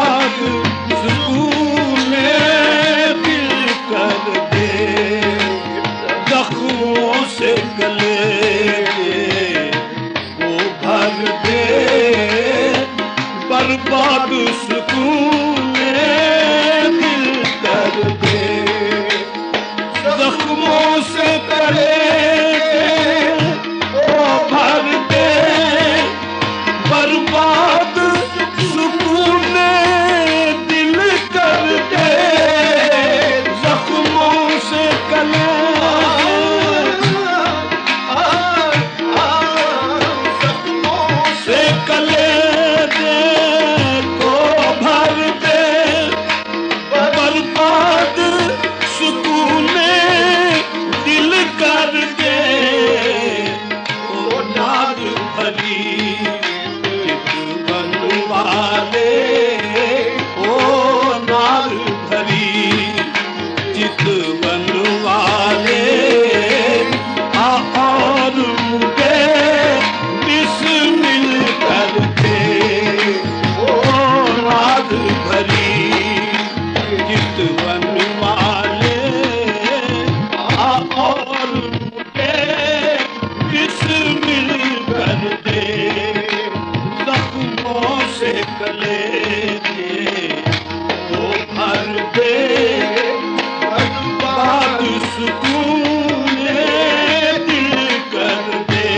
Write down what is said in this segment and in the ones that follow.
بعد سکون دل کر دے زخموں سے گلے کو بھر دے برباد سکون دل کر دے زخموں سے گلے کو بھر دے برباد سکون دل کر دے زخموں سے گلے سے گلے دے کو بھر دے برباد سکون دل کر دے او نار بھری والے او نار بھری چت بن والے اور مجھے بسمل کر دے او نار بھری چت بن والے اور مجھے بسمل کر دے زخموں سے گلے دے وہ بھر دے بعد سکون دل کر دے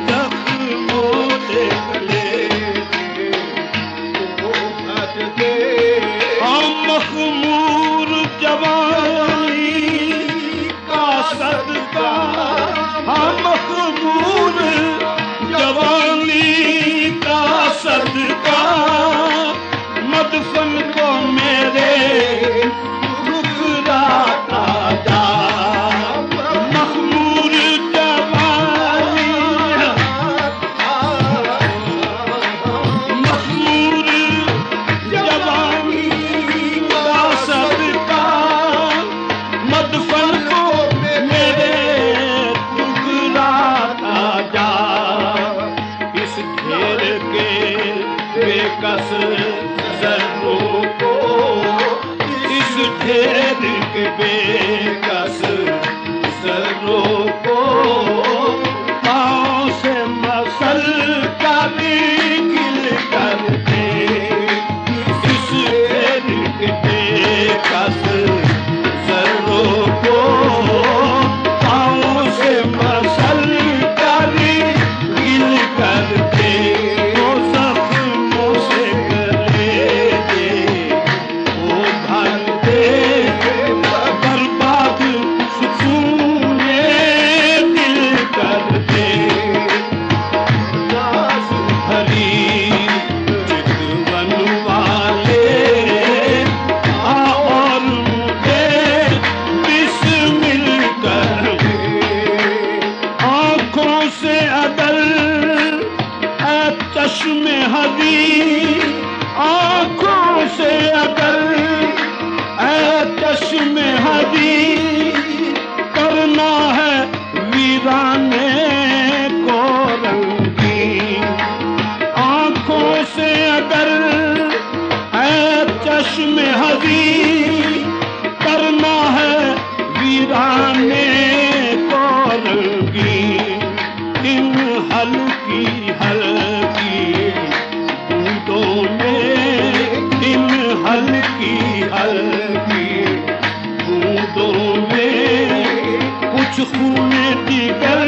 زخموں سے گلے دے وہ بھر دے ہم مخمور جوانی کا صدقہ ہم مخمور جوانی کا صدقہ مدفن کو میرے ٹھکراتا جا مخمور جوانی مخمور جوانی کا صدقہ مدفن کو میرے ٹھکراتا جا اس گھیر کے بے کس ذروں کو اس ڈھیر کے بے کس ذروں کو پاؤں سے مسل کا بھی گل کر دے اس ڈھیر کے بے کس ذروں کو پاؤں سے مسل کا بھی گل کر دے وہ زخموں سے گلے دے وہ بھر دے برباد سکون دل کر دے ناز بھری چت بن والے اور مجھے بسمل کر دے آنکھوں سے اگر اے چشم حدی آنکھوں سے اگر اے چشم حدی کرنا ہے ویرانے کو رنگین آنکھوں سے اگر اے چشم حدی کرنا ہے ویرانے کو رنگین ان ہلکی ہلکی بوندوں میں ان ہلکی ہلکی بوندوں میں کچھ خون دیگر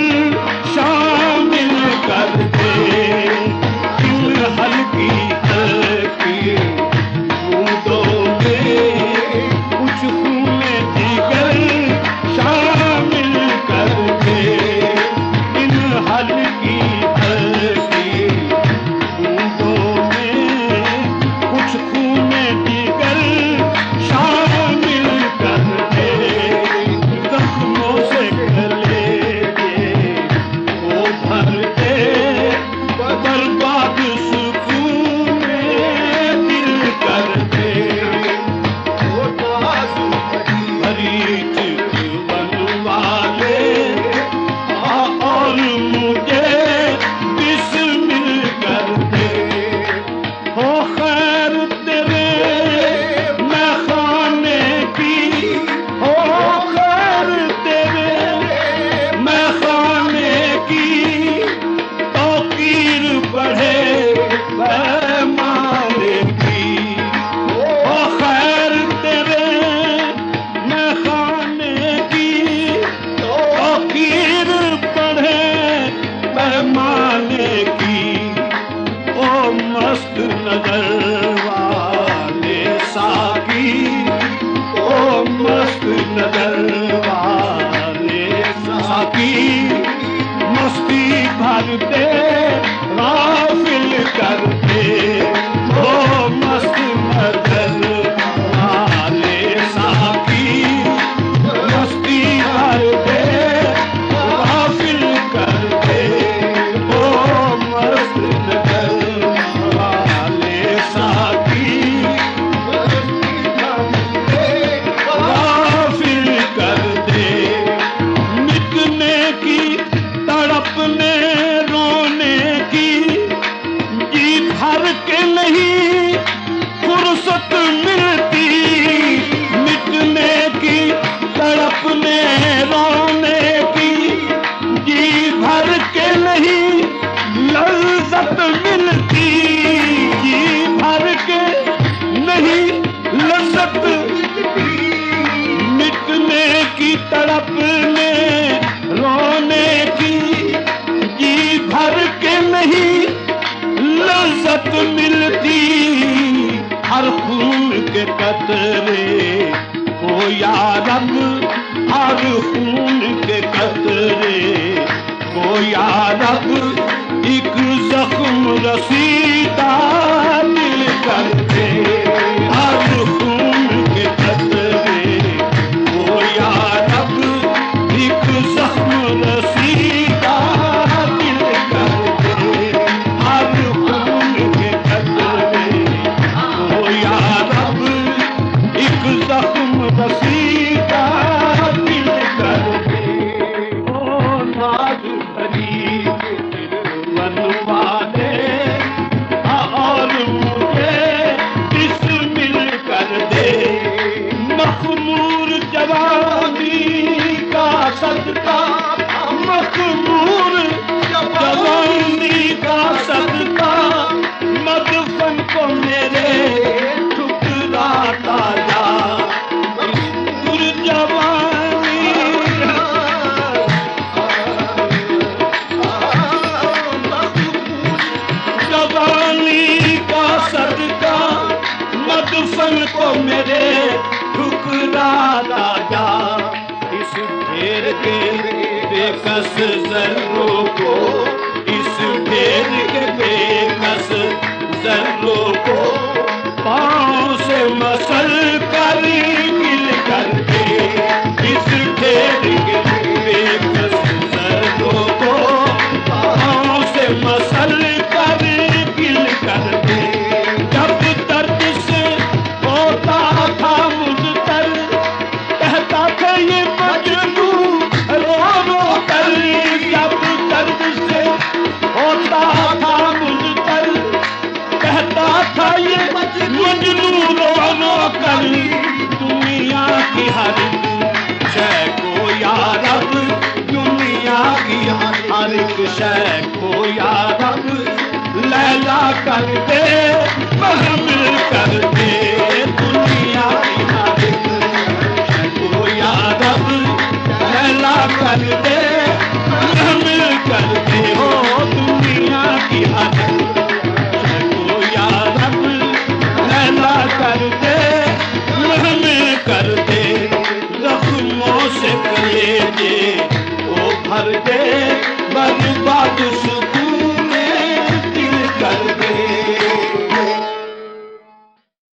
شامل کر دے ان ہلکی ہلکی بوندوں میں کچھ خون دیگر شامل کر دے ان ہلکی ہلکی بوندوں میں کچھ خون دیگر شامل نہیں لذت مٹنے کی تڑپ میں رونے کی جی بھر کے نہیں لذت ملتی ہر خون کے قطرے کو یا رب ہر خون کے قطرے کو یا رب ایک زخم رسیدہ دل کر دے ہر خون کے قطرے کو یا رب ایک زخم رسیدہ دل کر دے ہر خون کے قطرے کو یا رب ایک زخم رسیدہ دل کر دے او ناز بھری بنوا دے اور مجھے بسمل کر دے مخمور جوانی کا صدقہ مخمور جوانی کا صدقہ مدفن کو میرے ٹھکراتا جا مدفن کو میرے ٹھکراتا جا اس ڈھیر کے بے کس ذروں کو اس ڈھیر کے بے کس ذروں کو پاؤں سے مسل کر مل کر دے اس ڈھیر کے بے کس ذروں کو پاؤں سے مسل کر مل کر دے جب درد سے ہوتا تھا مضطر کہتا تھا یہ مجنو رو رو کر جب درد سے ہوتا تھا مضطر کہتا تھا یہ مجنو رو رو کر دنیا کی ہر شے کو یا رب دنیا کی ہر ایک شے کو یا رب لیلا کر دے محمل کر دے دنیا کی ہر ایک شے کو یا رب لیلا کر دے محمل کر دے ہو دنیا کی ہر ایک شے کو یا رب لیلا کر دے محمل کر دے زخموں سے کلیجے وہ بھر دے برباد